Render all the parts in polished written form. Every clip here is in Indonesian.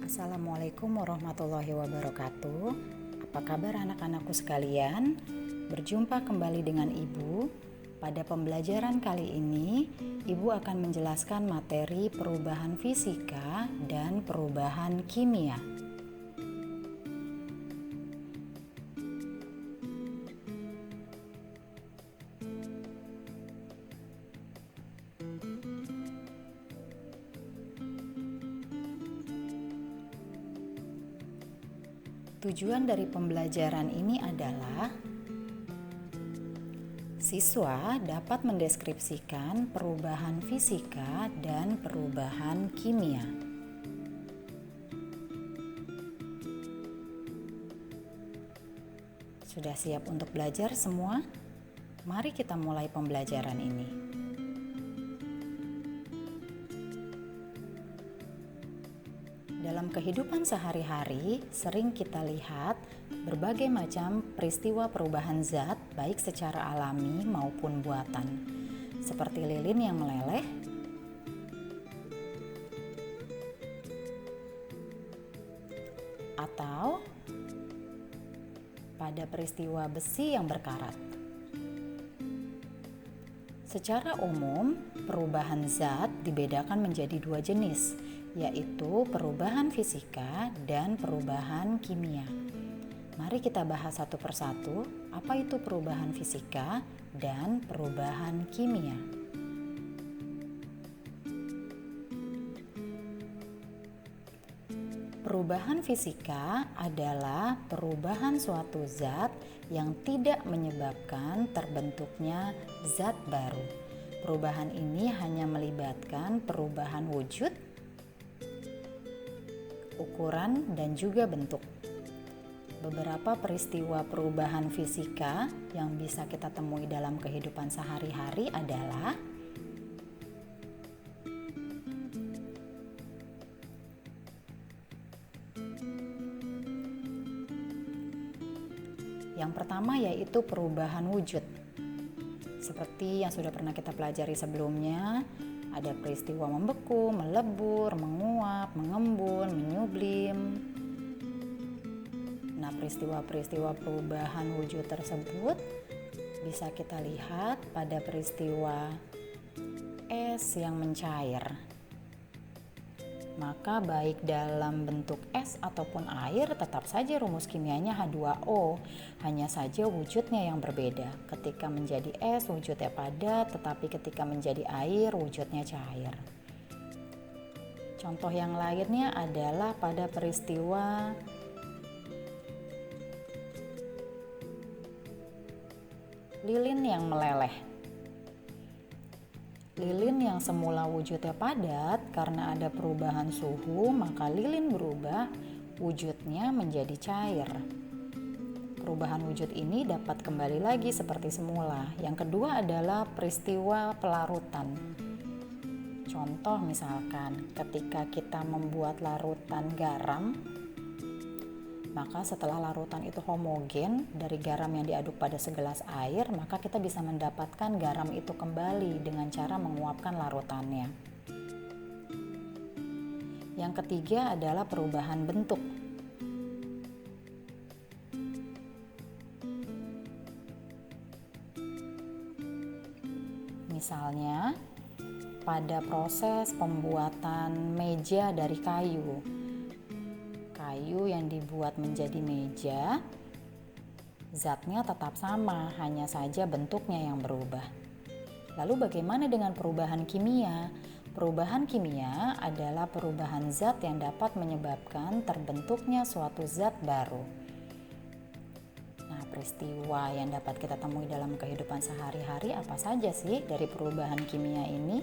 Assalamualaikum warahmatullahi wabarakatuh. Apa kabar anak-anakku sekalian? Berjumpa kembali dengan Ibu. Pada pembelajaran kali ini, Ibu akan menjelaskan materi perubahan fisika dan perubahan kimia. Tujuan dari pembelajaran ini adalah siswa dapat mendeskripsikan perubahan fisika dan perubahan kimia. Sudah siap untuk belajar semua? Mari kita mulai pembelajaran ini. Dalam kehidupan sehari-hari, sering kita lihat berbagai macam peristiwa perubahan zat, baik secara alami maupun buatan, seperti lilin yang meleleh, atau pada peristiwa besi yang berkarat. Secara umum, perubahan zat dibedakan menjadi dua jenis, yaitu perubahan fisika dan perubahan kimia. Mari kita bahas satu persatu, apa itu perubahan fisika dan perubahan kimia. Perubahan fisika adalah perubahan suatu zat yang tidak menyebabkan terbentuknya zat baru. Perubahan ini hanya melibatkan perubahan wujud, ukuran, dan juga bentuk. Beberapa peristiwa perubahan fisika yang bisa kita temui dalam kehidupan sehari-hari adalah yang pertama yaitu perubahan wujud. Seperti yang sudah pernah kita pelajari sebelumnya, ada peristiwa membeku, melebur, menguap, mengembun, menyublim. Nah, peristiwa-peristiwa perubahan wujud tersebut bisa kita lihat pada peristiwa es yang mencair. Maka baik dalam bentuk es ataupun air tetap saja rumus kimianya H2O, hanya saja wujudnya yang berbeda. Ketika menjadi es wujudnya padat, tetapi ketika menjadi air wujudnya cair. Contoh yang lainnya adalah pada peristiwa lilin yang meleleh. Lilin yang semula wujudnya padat, karena ada perubahan suhu, maka lilin berubah, wujudnya menjadi cair. Perubahan wujud ini dapat kembali lagi seperti semula. Yang kedua adalah peristiwa pelarutan. Contoh misalkan, ketika kita membuat larutan garam, maka setelah larutan itu homogen dari garam yang diaduk pada segelas air, maka kita bisa mendapatkan garam itu kembali dengan cara menguapkan larutannya. Yang ketiga adalah perubahan bentuk. Misalnya, pada proses pembuatan meja dari kayu yang dibuat menjadi meja, zatnya tetap sama, hanya saja bentuknya yang berubah. Lalu bagaimana dengan perubahan kimia? Perubahan kimia adalah perubahan zat yang dapat menyebabkan terbentuknya suatu zat baru. Nah, peristiwa yang dapat kita temui dalam kehidupan sehari-hari apa saja sih dari perubahan kimia ini?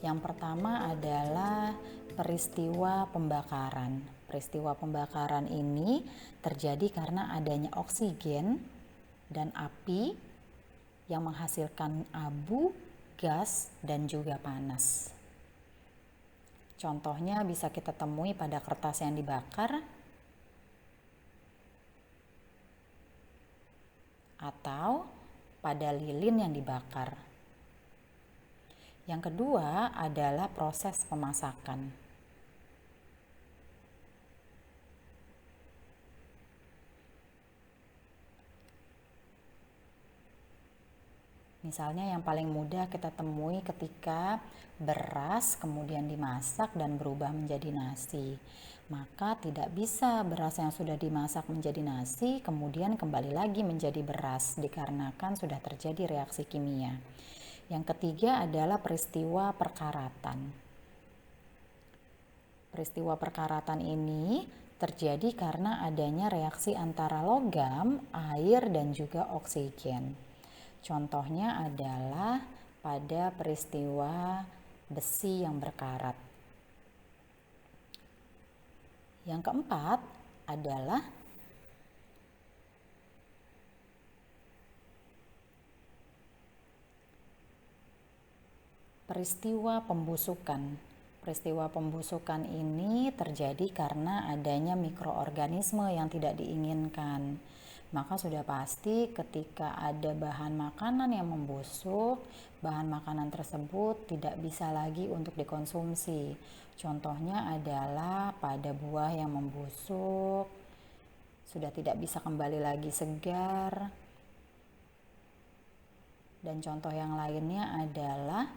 Yang pertama adalah peristiwa pembakaran. Peristiwa pembakaran ini terjadi karena adanya oksigen dan api yang menghasilkan abu, gas, dan juga panas. Contohnya bisa kita temui pada kertas yang dibakar atau pada lilin yang dibakar. Yang kedua adalah proses pemasakan. Misalnya yang paling mudah kita temui ketika beras kemudian dimasak dan berubah menjadi nasi. Maka tidak bisa beras yang sudah dimasak menjadi nasi kemudian kembali lagi menjadi beras dikarenakan sudah terjadi reaksi kimia. Yang ketiga adalah peristiwa perkaratan. Peristiwa perkaratan ini terjadi karena adanya reaksi antara logam, air, dan juga oksigen. Contohnya adalah pada peristiwa besi yang berkarat. Yang keempat adalah peristiwa pembusukan. Peristiwa pembusukan ini terjadi karena adanya mikroorganisme yang tidak diinginkan. Maka sudah pasti ketika ada bahan makanan yang membusuk, bahan makanan tersebut tidak bisa lagi untuk dikonsumsi. Contohnya adalah pada buah yang membusuk, sudah tidak bisa kembali lagi segar. Dan contoh yang lainnya adalah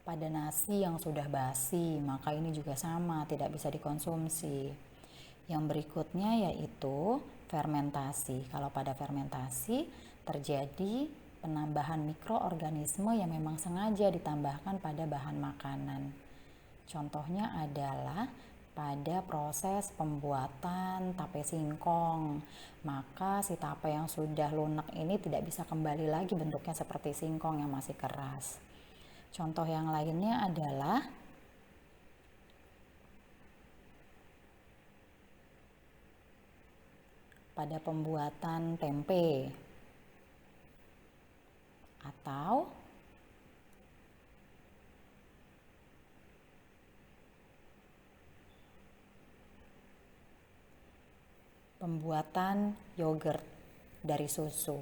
pada nasi yang sudah basi, maka ini juga sama, tidak bisa dikonsumsi. Yang berikutnya yaitu fermentasi. Kalau pada fermentasi terjadi penambahan mikroorganisme yang memang sengaja ditambahkan pada bahan makanan. Contohnya adalah pada proses pembuatan tape singkong. Maka si tape yang sudah lunak ini tidak bisa kembali lagi bentuknya seperti singkong yang masih keras. Contoh yang lainnya adalah pada pembuatan tempe atau pembuatan yogurt dari susu.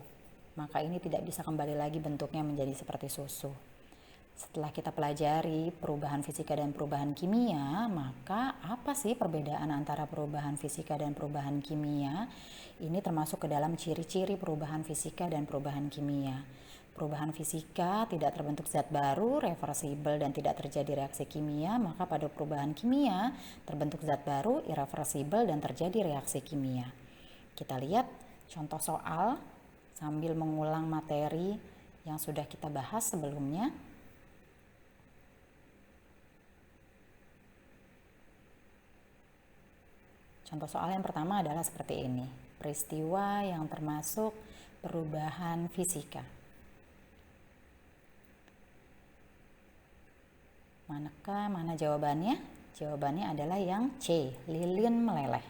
Maka ini tidak bisa kembali lagi bentuknya menjadi seperti susu. Setelah kita pelajari perubahan fisika dan perubahan kimia, maka apa sih perbedaan antara perubahan fisika dan perubahan kimia? Ini termasuk ke dalam ciri-ciri perubahan fisika dan perubahan kimia. Perubahan fisika tidak terbentuk zat baru, reversibel, dan tidak terjadi reaksi kimia, maka pada perubahan kimia terbentuk zat baru, irreversibel, dan terjadi reaksi kimia. Kita lihat contoh soal sambil mengulang materi yang sudah kita bahas sebelumnya. Contoh soal yang pertama adalah seperti ini. Peristiwa yang termasuk perubahan fisika. Mana jawabannya? Jawabannya adalah yang C, lilin meleleh.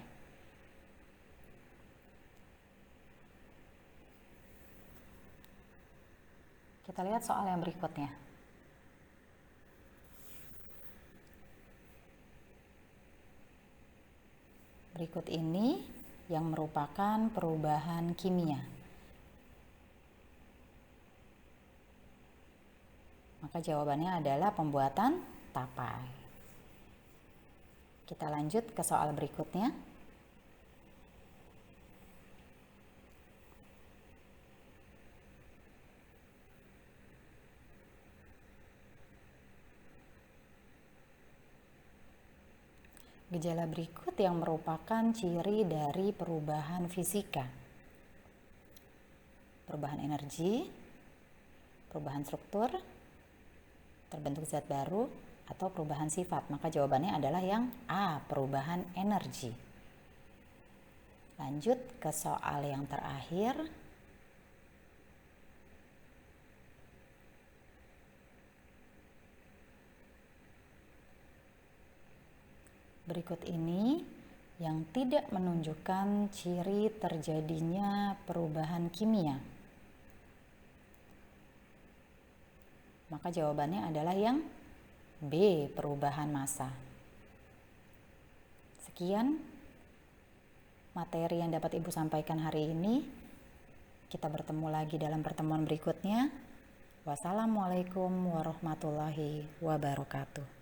Kita lihat soal yang berikutnya. Berikut ini yang merupakan perubahan kimia. Maka jawabannya adalah pembuatan tapai. Kita lanjut ke soal berikutnya. Gejala berikut yang merupakan ciri dari perubahan fisika. Perubahan energi, perubahan struktur, terbentuk zat baru, atau perubahan sifat. Maka jawabannya adalah yang A, perubahan energi. Lanjut ke soal yang terakhir. Berikut ini yang tidak menunjukkan ciri terjadinya perubahan kimia. Maka jawabannya adalah yang B, perubahan massa. Sekian materi yang dapat Ibu sampaikan hari ini. Kita bertemu lagi dalam pertemuan berikutnya. Wassalamualaikum warahmatullahi wabarakatuh.